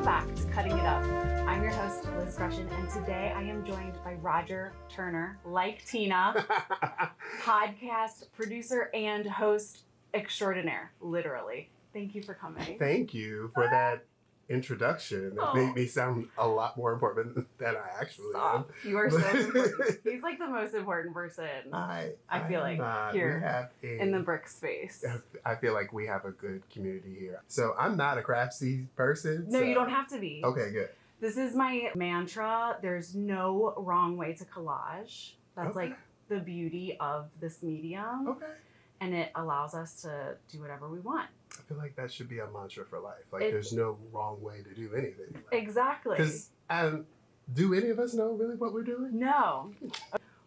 back to Cutting It Up. I'm your host, Liz Groeschen, and today I am joined by Roger Turner, like Tina, podcast producer and host extraordinaire, literally. Thank you for coming. Thank you for that introduction. It made me sound a lot more important than I actually am. You are so important. He's like the most important person, I feel like, here in the brick space. I feel like we have a good community here. So I'm not a craftsy person. No, you don't have to be. Okay, good. This is my mantra. There's no wrong way to collage. That's like the beauty of this medium. Okay. And it allows us to do whatever we want. I feel like that should be a mantra for life. Like, there's no wrong way to do anything. Like, exactly. Because do any of us know really what we're doing? No.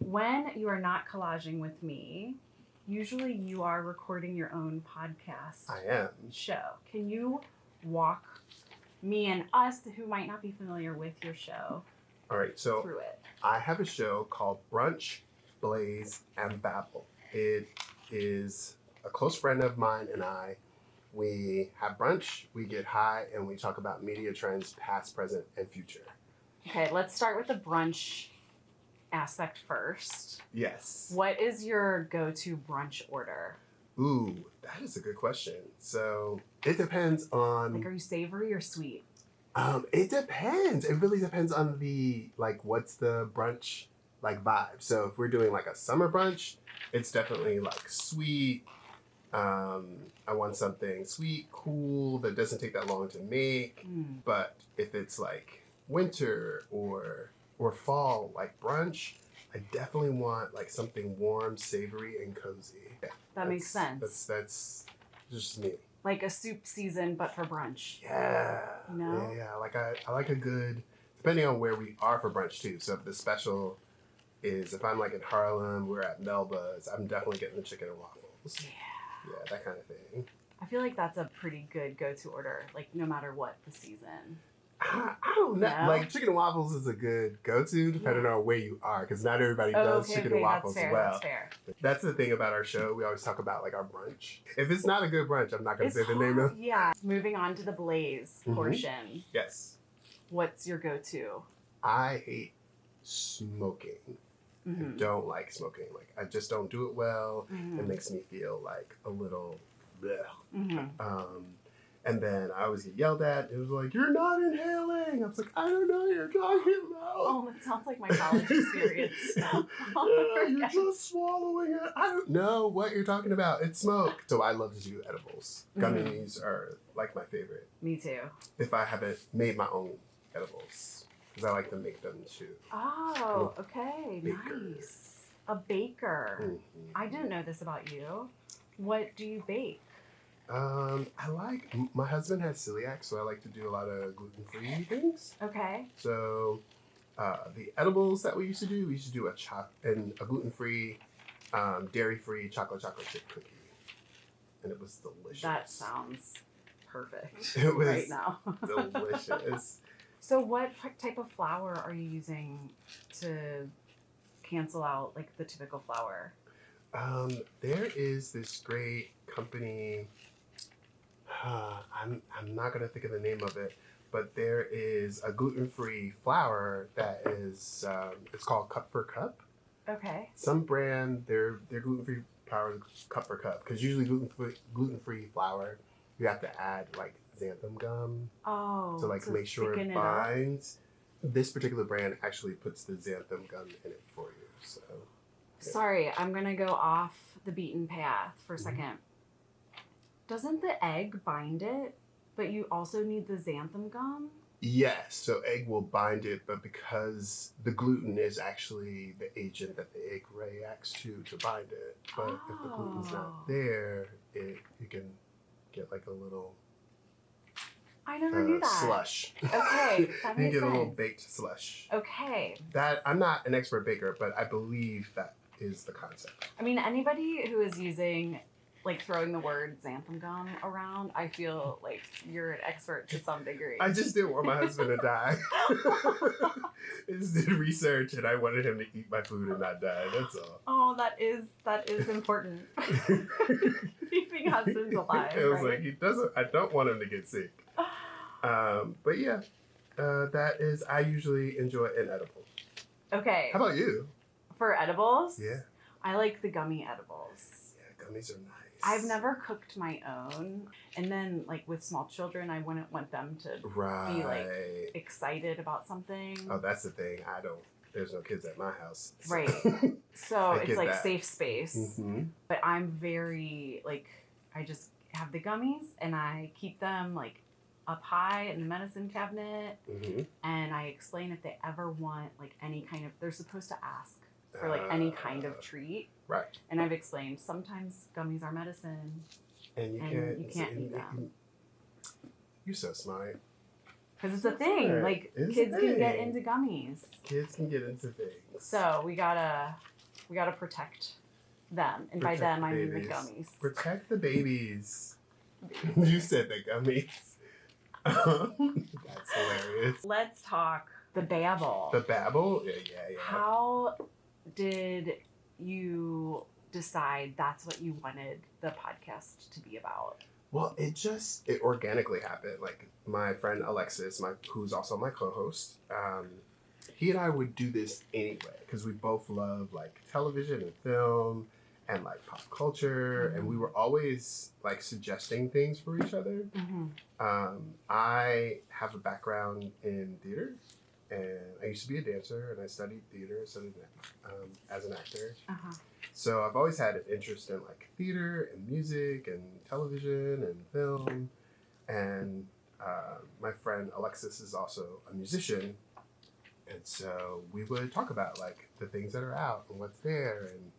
When you are not collaging with me, usually you are recording your own podcast. I am. Show. Can you walk me and us who might not be familiar with your show through it? I have a show called Brunch, Blaze, and Babble. It is a close friend of mine and I. We have brunch, we get high, and we talk about media trends, past, present, and future. Okay, let's start with the brunch aspect first. Yes. What is your go-to brunch order? Ooh, that is a good question. So it depends on... Like, are you savory or sweet? It depends. It really depends on what's the brunch vibe. So if we're doing like a summer brunch, it's definitely like sweet. I want something sweet, cool, that doesn't take that long to make. But if it's like winter or fall, like brunch, I definitely want like something warm, savory, and cozy. Yeah, that makes sense. That's just me. Like a soup season, but for brunch. Yeah. You know? Yeah. Like I like a good, depending on where we are for brunch too. So if the special is, if I'm like in Harlem, we're at Melba's, I'm definitely getting the chicken and waffles. Yeah, that kind of thing. I feel like that's a pretty good go-to order, like no matter what the season. I don't know. No? Like chicken and waffles is a good go-to depending on where you are, because not everybody does chicken and waffles that's fair, well. That's fair. That's the thing about our show. We always talk about like our brunch. If it's not a good brunch, I'm not going to say the name of it. Yeah. Moving on to the Blaze portion. Yes. What's your go-to? I hate smoking. I don't like smoking. Like, I just don't do it well. It makes me feel like a little bleh. And then I always get yelled at. It was like, you're not inhaling. I was like, I don't know, you're talking about. Oh, that sounds like my college experience. You're just swallowing it. I don't know what you're talking about. It's smoke. So I love to do edibles. Gummies are like my favorite. Me too. If I haven't made my own edibles. Because I like to make them too. Oh, okay. Baker. Nice. A baker. I didn't know this about you. What do you bake? My husband has celiac, so I like to do a lot of gluten-free things. Okay. So the edibles that we used to do a gluten-free, dairy-free chocolate chip cookie. And it was delicious. That sounds perfect it was right now. delicious. So what type of flour are you using to cancel out like the typical flour? There is this great company. I'm not gonna think of the name of it, but there is a gluten-free flour that is it's called Cup for Cup. Okay. Some brand their gluten-free flour is Cup for Cup, because usually gluten-free flour you have to add like xanthan gum to make sure it binds. This particular brand actually puts the xanthan gum in it for you. So yeah. Sorry, I'm gonna go off the beaten path for a second. Doesn't the egg bind it, but you also need the xanthan gum? Yes, so egg will bind it, but because the gluten is actually the agent that the egg reacts to bind it. But if the gluten's not there, you can get like a little I never knew that. Slush. Okay, that makes sense. You can get a little baked slush. Okay. I'm not an expert baker, but I believe that is the concept. I mean, anybody who is using, like, throwing the word xanthan gum around, I feel like you're an expert to some degree. I just didn't want my husband to die. I just did research, and I wanted him to eat my food and not die. That's all. Oh, that is important. Keeping husbands alive. It was like, I don't want him to get sick. But yeah, that is, I usually enjoy an edible. Okay. How about you? For edibles? Yeah. I like the gummy edibles. Yeah, gummies are nice. I've never cooked my own. And then, like, with small children, I wouldn't want them to be, like, excited about something. Oh, that's the thing. There's no kids at my house. So. Right. So it's, like, that. safe space. Mm-hmm. But I'm very, like, I just have the gummies, and I keep them, like, up high in the medicine cabinet. Mm-hmm. And I explain if they ever want, like, any kind of, they're supposed to ask for, like, any kind of treat. Right. And I've explained sometimes gummies are medicine. And you can't eat them. You're so smart. Because it's a thing. Smart. Like, it's kids can get into gummies. Kids can get into things. So we gotta protect them. And by them, I mean the gummies. Protect the babies. You said the gummies. That's hilarious. Let's talk the Babble. The Babble? Yeah. How did you decide that's what you wanted the podcast to be about? Well, it organically happened. Like, my friend Alexis, who's also my co-host, he and I would do this anyway because we both love, like, television and film and, like, pop culture, and we were always, like, suggesting things for each other. Mm-hmm. I have a background in theater, and I used to be a dancer, and I studied theater, as an actor. Uh-huh. So I've always had an interest in, like, theater and music and television and film. And my friend Alexis is also a musician. And so we would talk about, like, the things that are out and what's there and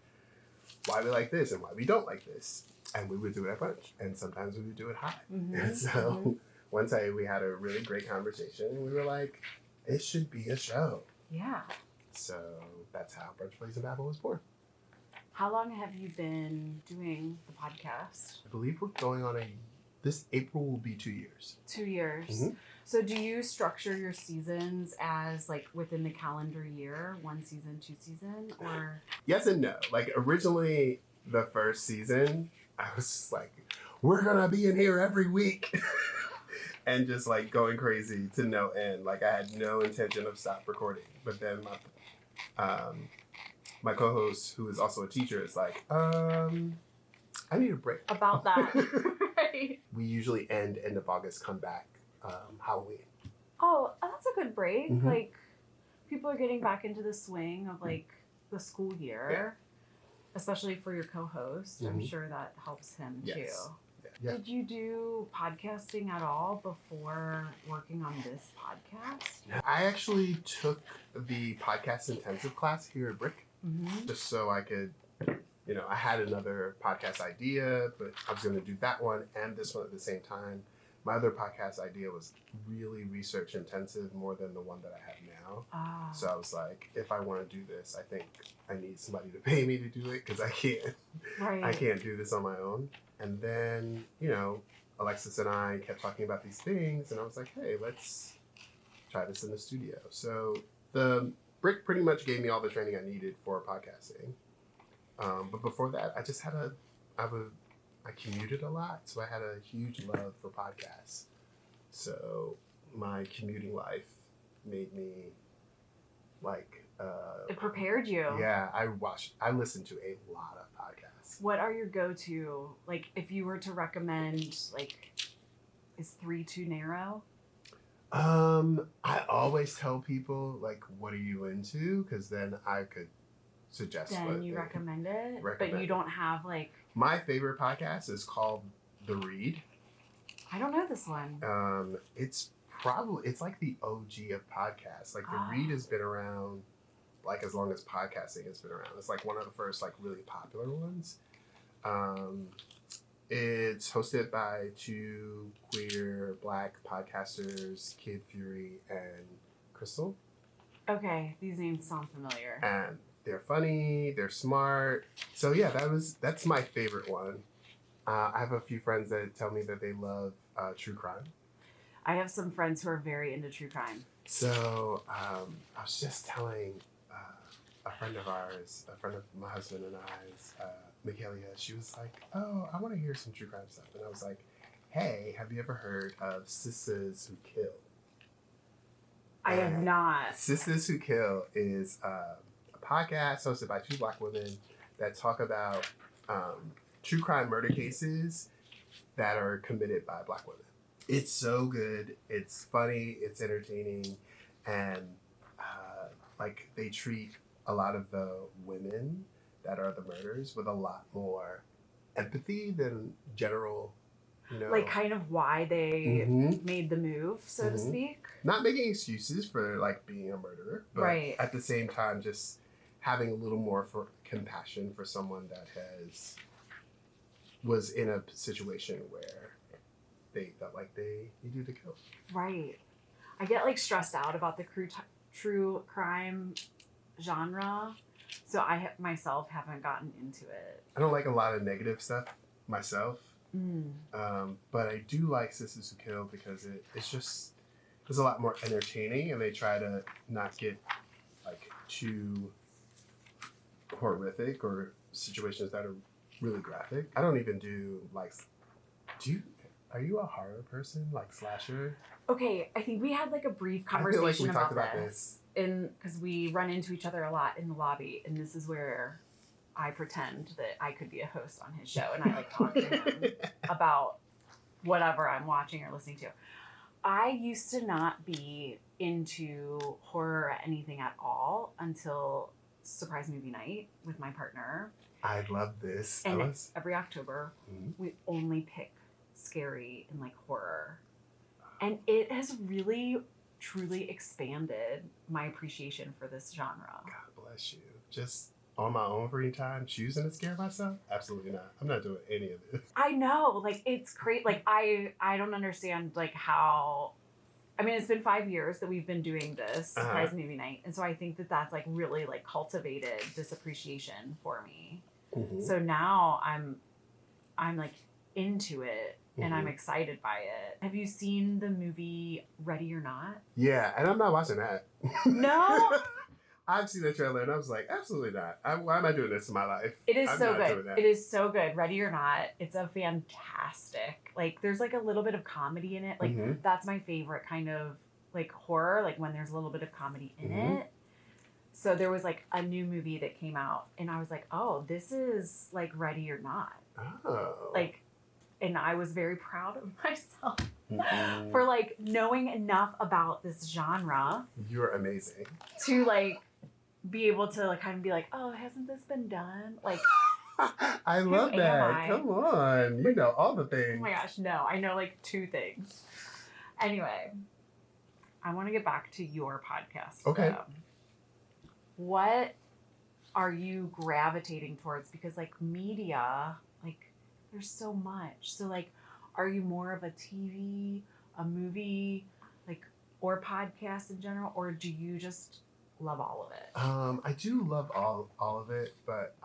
why we like this and why we don't like this. And we would do it at brunch. And sometimes we would do it high. Mm-hmm. And so one day we had a really great conversation. And we were like, it should be a show. Yeah. So that's how Brunch Plays and Babble was born. How long have you been doing the podcast? I believe we're going on this April will be 2 years. 2 years. Mm-hmm. So do you structure your seasons as, like, within the calendar year, 1 season, 2 season, or? Yes and no. Like, originally, the first season, I was just like, we're going to be in here every week. And just, like, going crazy to no end. Like, I had no intention of stop recording. But then my co-host, who is also a teacher, is like, I need a break. About that. Right. We usually end of August, come back Halloween. Oh, that's a good break. Mm-hmm. Like, people are getting back into the swing of, like, the school year. Yeah. Especially for your co-host. Mm-hmm. I'm sure that helps him, too. Yeah. Did you do podcasting at all before working on this podcast? I actually took the podcast intensive class here at Brick, just so I could, I had another podcast idea, but I was going to do that one and this one at the same time. My other podcast idea was really research intensive, more than the one that I have now. So I was like, if I want to do this, I think I need somebody to pay me to do it because I can't do this on my own. And then, Alexis and I kept talking about these things, and I was like, hey, let's try this in the studio. So the Brick pretty much gave me all the training I needed for podcasting. But before that, I commuted a lot, so I had a huge love for podcasts. So my commuting life made me, like... it prepared you. Yeah, I listened to a lot of podcasts. What are your go-to, like, if you were to recommend, like, is 3 too narrow? I always tell people, like, what are you into? Because then I could suggest then you recommend it? But you don't have, like... My favorite podcast is called The Read. I don't know this one. It's like the OG of podcasts. Like, The Read has been around, like, as long as podcasting has been around. It's, like, one of the first, like, really popular ones. It's hosted by 2 queer Black podcasters, Kid Fury and Crystal. Okay, these names sound familiar. And they're funny, they're smart. So yeah, that's my favorite one. I have a few friends that tell me that they love true crime. I have some friends who are very into true crime. So I was just telling a friend of ours, a friend of my husband and I's, Michaelia, she was like, oh, I want to hear some true crime stuff. And I was like, hey, have you ever heard of Sisters Who Kill? I have not. Sisters Who Kill is a podcast hosted by two Black women that talk about true crime murder cases that are committed by Black women. It's so good. It's funny. It's entertaining. And like they treat a lot of the women that are the murderers with a lot more empathy than general, like kind of why they made the move, so to speak. Not making excuses for like being a murderer, but at the same time just having a little more for compassion for someone that was in a situation where they felt like they needed to kill. Right. I get like stressed out about the true crime genre, so I myself haven't gotten into it. I don't like a lot of negative stuff myself, but I do like Sisters Who Kill because it's a lot more entertaining, and they try to not get like too horrific or situations that are really graphic. I don't even do like. Are you a horror person, like slasher? Okay, I think we had like a brief conversation about this, because we run into each other a lot in the lobby, and this is where I pretend that I could be a host on his show, and I like talk to him about whatever I'm watching or listening to. I used to not be into horror or anything at all until Surprise Movie Night with my partner. I love this. And every October, we only pick scary and like horror, and it has really truly expanded my appreciation for this genre. God bless you. Just on my own free time choosing to scare myself? Absolutely not. I'm not doing any of this. I know, like it's great. Like I don't understand like how. I mean, it's been 5 years that we've been doing this Surprise Movie Night, and so I think that that's like really like cultivated this appreciation for me. So now I'm like into it. And I'm excited by it. Have you seen the movie Ready or Not? Yeah, and I'm not watching that. No? I've seen the trailer and I was like, absolutely not. Why am I doing this in my life? It is so good. It is so good. Ready or Not. It's a fantastic. Like, there's like a little bit of comedy in it. Like, that's my favorite kind of like horror, like when there's a little bit of comedy in it. So there was like a new movie that came out and I was like, oh, this is like Ready or Not. Oh. Like, and I was very proud of myself for like knowing enough about this genre. You're amazing. To like be able to like kind of be like, oh, hasn't this been done? Like, I love that. Come on, you know all the things. Oh my gosh, no, I know like 2 things. Anyway, I want to get back to your podcast. Okay. What are you gravitating towards? Because like media, like. There's so much. So like, are you more of a TV, a movie, like, or podcast in general, or do you just love all of it? I do love all of it, but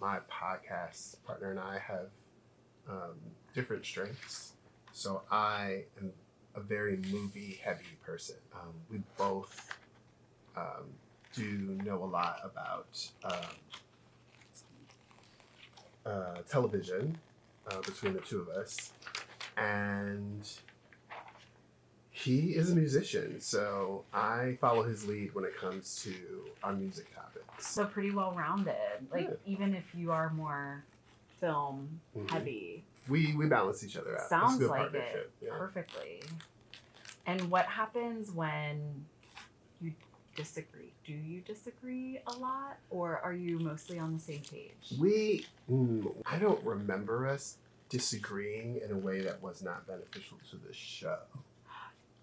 my podcast partner and I have different strengths. So I am a very movie heavy person. We both do know a lot about television between the two of us, and he is a musician, so I follow his lead when it comes to our music topics. So pretty well rounded. Like even if you are more film heavy, we balance each other out. Sounds like it perfectly. And what happens when you disagree? Do you disagree a lot, or are you mostly on the same page? I don't remember us disagreeing in a way that was not beneficial to the show.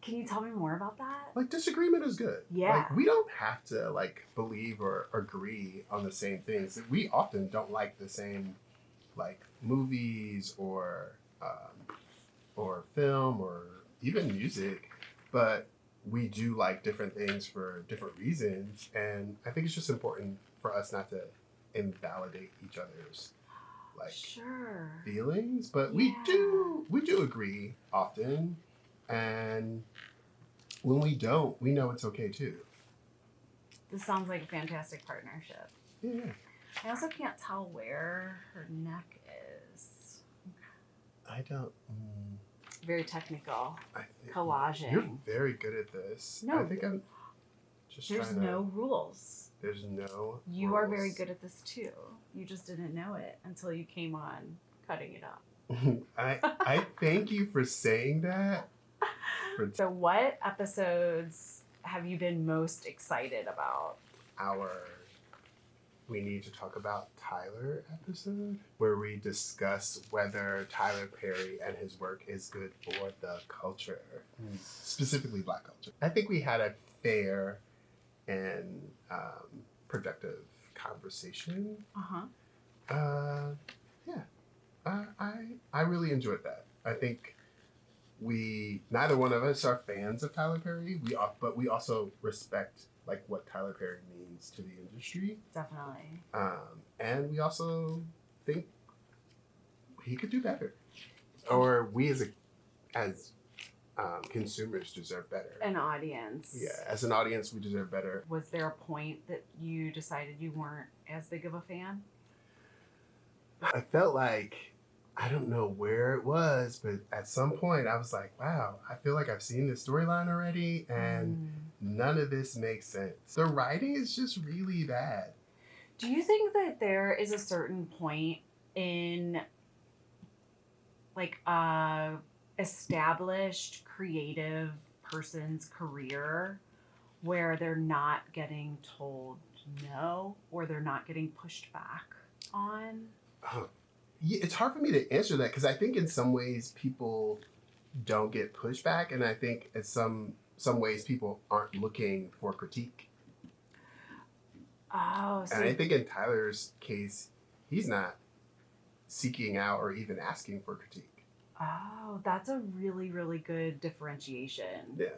Can you tell me more about that? Like, disagreement is good. Yeah. Like, we don't have to, like, believe or agree on the same things. We often don't like the same, like, movies or film or even music, but we do like different things for different reasons, and I think it's just important for us not to invalidate each other's like feelings, but we do agree often, and when we don't, we know it's okay too. This sounds like a fantastic partnership. Yeah. I also can't tell where her neck is. I don't. Very technical. I think Collaging. You're very good at this. No. I think I'm just There's trying to. no rules. There's no. You are rules. very good at this too. You just didn't know it until you came on cutting it up. I thank you for saying that. So what episodes have you been most excited about? Our We Need to Talk About Tyler episode, where we discuss whether Tyler Perry and his work is good for the culture, specifically Black culture. I think we had a fair and productive conversation. I really enjoyed that. I think neither one of us are fans of Tyler Perry. But we also respect like what Tyler Perry means to the industry. Definitely. And we also think he could do better, or we as consumers deserve better. An audience. Yeah, as an audience, we deserve better. Was there a point that you decided you weren't as big of a fan? I felt like, I don't know where it was, but at some point I was like, wow, I feel like I've seen this storyline already and none of this makes sense. The writing is just really bad. Do you think that there is a certain point in like a established creative person's career where they're not getting told no or they're not getting pushed back on? Yeah, it's hard for me to answer that because I think in some ways people don't get pushback, and I think in some ways people aren't looking for critique. Oh, so and I think in Tyler's case, he's not seeking out or even asking for critique. Oh, that's a really, really good differentiation. Yeah.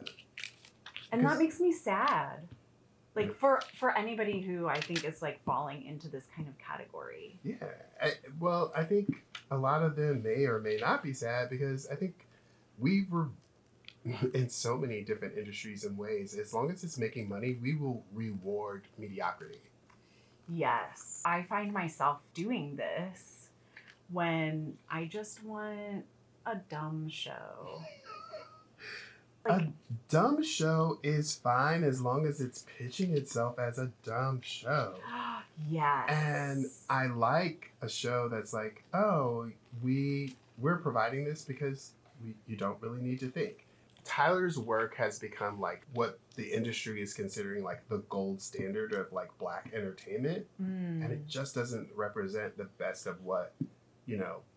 And that makes me sad. Like for anybody who I think is like falling into this kind of category. Yeah. I think a lot of them may or may not be sad because I think we were in so many different industries and ways. As long as it's making money, we will reward mediocrity. Yes. I find myself doing this when I just want a dumb show. A dumb show is fine as long as it's pitching itself as a dumb show. Yes. And I like a show that's like, oh, we're providing this because you don't really need to think. Tyler's work has become like what the industry is considering like the gold standard of like Black entertainment. And it just doesn't represent the best of what,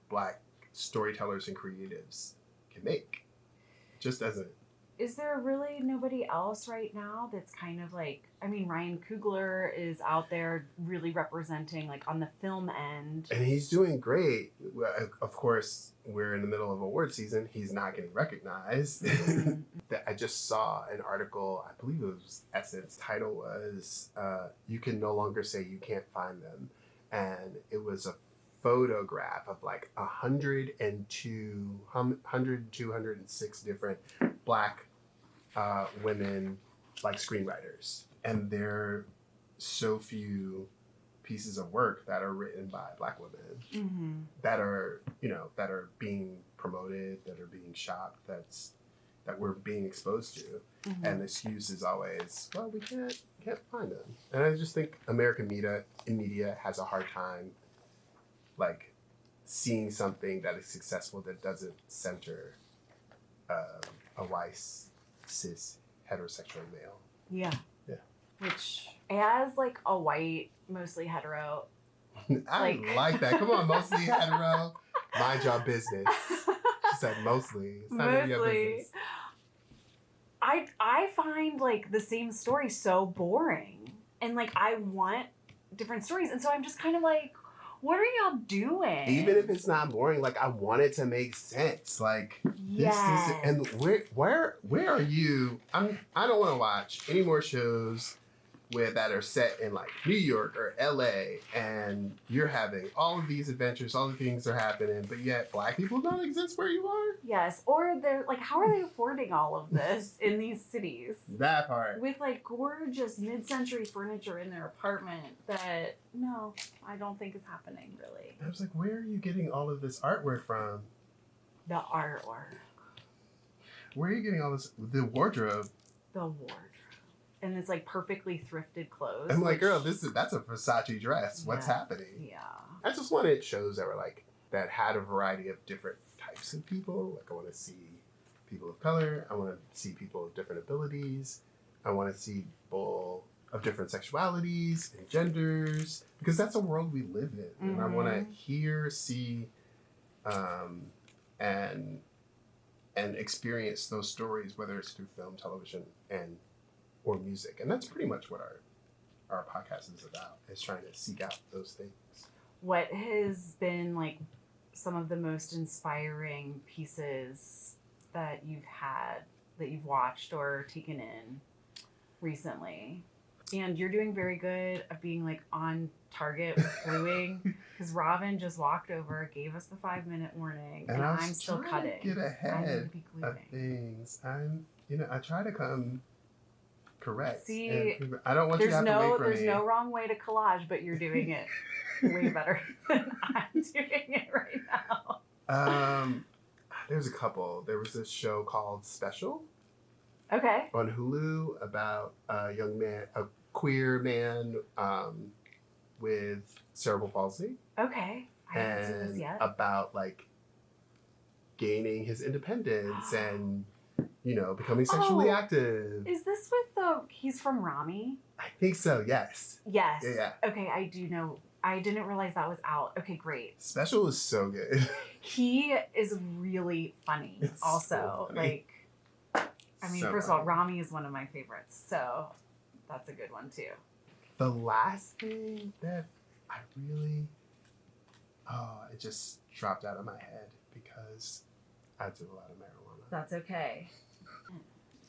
Black storytellers and creatives can make. Just doesn't. Is there really nobody else right now that's kind of like, I mean, Ryan Coogler is out there really representing like on the film end. And he's doing great. Well, of course, we're in the middle of award season. He's not getting recognized. I just saw an article, I believe it was Essence, title was, You Can No Longer Say You Can't Find Them. And it was a photograph of like 206 different Black women like screenwriters, and there are so few pieces of work that are written by Black women that are being promoted, that are being shopped, that we're being exposed to. And the excuse is always, well, we can't find them. And I just think American media has a hard time like seeing something that is successful that doesn't center a white cis heterosexual male. Yeah. Yeah. Which, as like a white, mostly hetero. I like that. Come on, mostly hetero. Mind your business. She said mostly. It's not none of your business. I find like the same story so boring. And like I want different stories. And so I'm just kind of like, what are y'all doing? Even if it's not boring, like I want it to make sense. Like yes. this is, and where are you? I don't want to watch any more shows that are set in like New York or LA, and you're having all of these adventures, all the things are happening, but yet Black people don't exist where you are. Yes, or they're like, how are they affording all of this in these cities? That part. With like gorgeous mid-century furniture in their apartment that, no, I don't think is happening really. I was like, where are you getting all of this artwork from? The artwork. Where are you getting all this? The wardrobe. The wardrobe. And it's like perfectly thrifted clothes. I'm like, girl, that's a Versace dress. What's happening? Yeah. I just wanted shows that were like, that had a variety of different types of people. Like, I want to see people of color. I want to see people with different abilities. I want to see people of different sexualities and genders, because that's a world we live in. And I want to hear, see, and experience those stories, whether it's through film, television, or music. And that's pretty much what our podcast is about, is trying to seek out those things. What has been like some of the most inspiring pieces that you've had, that you've watched or taken in recently? And you're doing very good at being like on target with gluing, because Robin just walked over, gave us the 5-minute warning, and I'm still cutting. To get ahead of things. I try to come correct. See, I don't want you to have to wait for me. There's no wrong way to collage, but you're doing it way better than I'm doing it right now. There's a couple. There was this show called Special. Okay. On Hulu about a young man, a queer man with cerebral palsy. Okay. I haven't seen this yet. About like gaining his independence and, becoming sexually active. Is this with he's from Rami? I think so, yes. Yes. Yeah. Okay, I do know. I didn't realize that was out. Okay, great. Special is so good. He is really funny also. So funny. First of all, Rami is one of my favorites, so that's a good one too. The last thing that I really, it just dropped out of my head because I do a lot of marijuana. That's okay.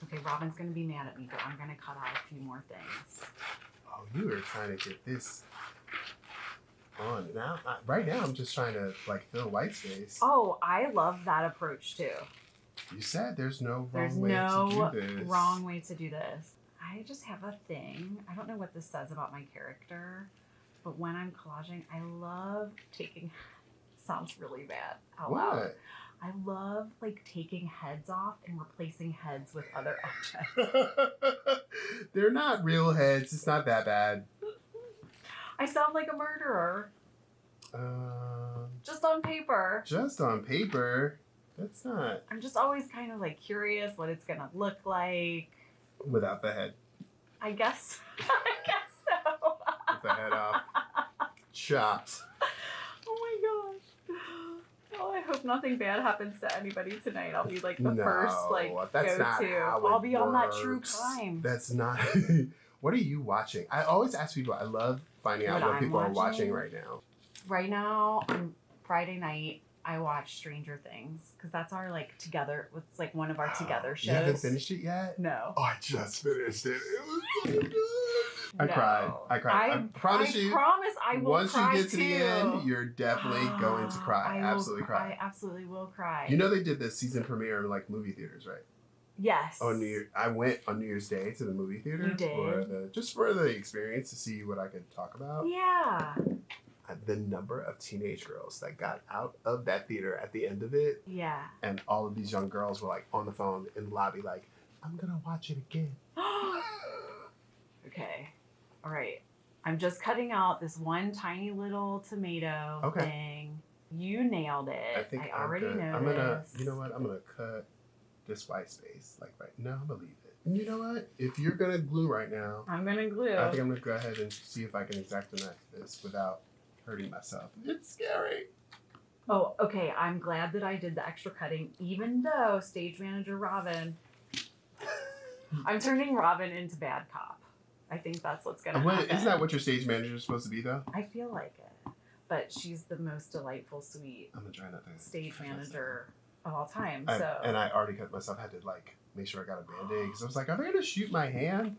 Okay, Robin's going to be mad at me, but I'm going to cut out a few more things. Oh, you were trying to get this on. Right now, I'm just trying to fill white space. Oh, I love that approach too. You said there's no wrong way to do this. Wrong way to do this. I just have a thing. I don't know what this says about my character, but when I'm collaging, I love taking... Sounds really bad out loud. I love taking heads off and replacing heads with other objects. They're not real heads. It's not that bad. I sound like a murderer. Just on paper. Just on paper? That's not... I'm just always kind of curious what it's going to look like. Without the head. I guess so. With the head off. Chopped. Oh my gosh. Oh, I hope nothing bad happens to anybody tonight. I'll be the first that's go not to. how I'll it be on that works. true crime. That's not... What are you watching? I always ask people. I love finding out what people are watching right now. Right now, on Friday night, I watch Stranger Things because that's our together. It's one of our together shows. You haven't finished it yet? No. Oh, I just finished it. It was so good. I cried. I promise you. I promise I will once cry you get to the end, you're definitely going to cry. Absolutely cry. I absolutely will cry. You know they did the season premiere in movie theaters, right? Yes. I went on New Year's Day to the movie theater. You did? For the experience to see what I could talk about. Yeah. The number of teenage girls that got out of that theater at the end of it. Yeah. And all of these young girls were on the phone in the lobby I'm going to watch it again. Okay. All right. I'm just cutting out this one tiny little tomato thing. You nailed it. I think I already know I'm gonna, you know what? I'm going to cut this white space right now. I'm going to leave it. And you know what? If you're going to glue right now. I'm going to glue. I think I'm going to go ahead and see if I can X-Acto knife this without hurting myself. It's scary. Oh, okay. I'm glad that I did the extra cutting, even though stage manager Robin... I'm turning Robin into bad cop. I think that's what's going to happen. Isn't that what your stage manager is supposed to be, though? I feel like it. But she's the most delightful, sweet I'm gonna try not to stage manager of all time. And I already cut myself. I had to make sure I got a Band-Aid. Because I was like, are they going to shoot my hand?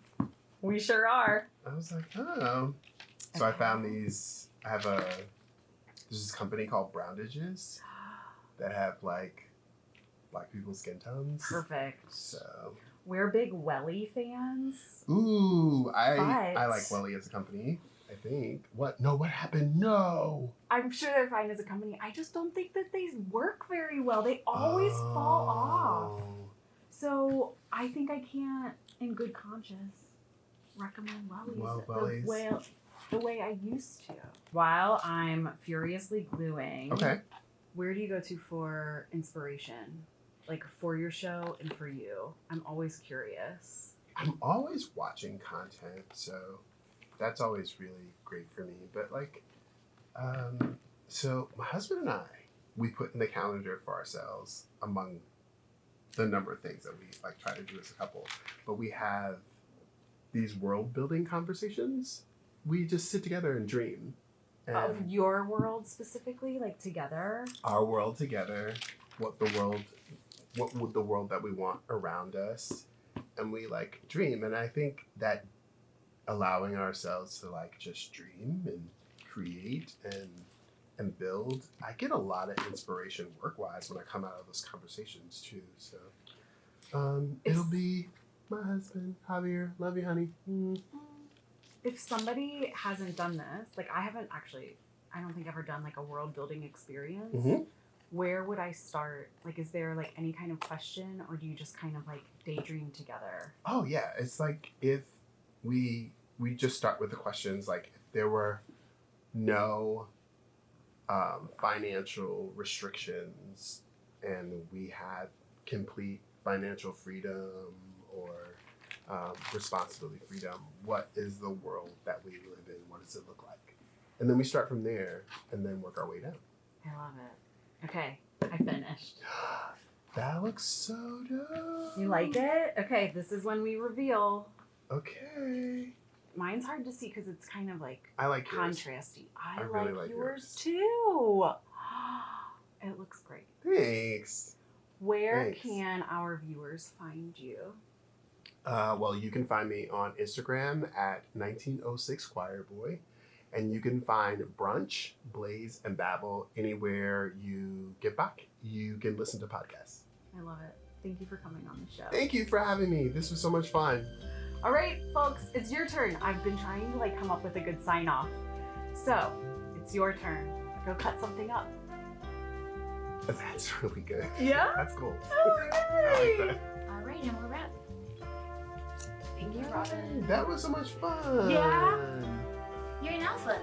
We sure are. I was like, oh. So I found these. There's this company called Browndages that have black people's skin tones. Perfect. So we're big Welly fans. Ooh, I like Welly as a company. I think. What? No, what happened? No. I'm sure they're fine as a company. I just don't think that they work very well. They always fall off. So I think I can't, in good conscience, recommend Wellies the way I used to. While I'm furiously gluing, Okay. where do you go to for inspiration? Like for your show and for you? I'm always curious. I'm always watching content, so that's always really great for me. But so my husband and I, we put in the calendar for ourselves among the number of things that we like try to do as a couple. But we have these world building conversations. We just sit together and dream. And Of your world specifically, like together? our world together, what would the world that we want around us, and we like dream. And I think that allowing ourselves to like just dream and create and build, I get a lot of inspiration work-wise when I come out of those conversations too. So it'll be my husband, Javier. Love you, honey. If somebody hasn't done this, like I don't think I've ever done like a world building experience. Mm-hmm. Where would I start? Like, is there like any kind of question, or do you just kind of like daydream together? Oh yeah, it's like if we just start with the questions, like if there were no financial restrictions and we had complete financial freedom or responsibility freedom, what is the world that we live in? What does it look like? And then we start from there and then work our way down. I love it. Okay, I finished. That looks so dope. You like it? Okay, this is when we reveal. Okay. Mine's hard to see because it's kind of like I like yours. contrasty. I I really like like yours too. It looks great. Thanks. Where Thanks. can our viewers find you? Well, you can find me on Instagram at 1906 Choir Boy. And you can find Brunch, Blaze, and Babble anywhere you get back. You can listen to podcasts. I love it. Thank you for coming on the show. Thank you for having me. This was so much fun. All right, folks, it's your turn. I've been trying to like come up with a good sign off. So it's your turn. Go cut something up. That's really good. Yeah? That's cool. All I right. like that. All right, and we're wrapped. Thank you, Robin. That was so much fun. Yeah? You're an alpha.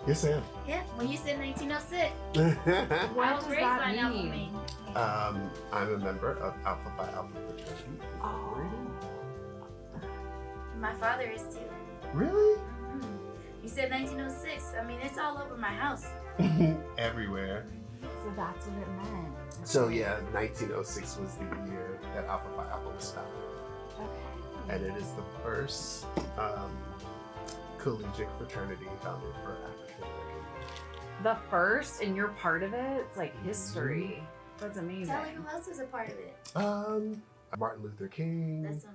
Yes, I am. Yeah, when you said 1906, What I was does raised that by an alpha mean? man. I'm a member of Alpha Phi Alpha Fraternity. Oh. My father is too. Really? You said 1906. I mean, it's all over my house. Everywhere. So that's what it meant. So yeah, 1906 was the year that Alpha Phi Alpha was founded. Okay. And it is the first collegiate fraternity founded for African American. The first, and you're part of it. It's like history. That's amazing. Tell me who else is a part of it. Martin Luther King. That's on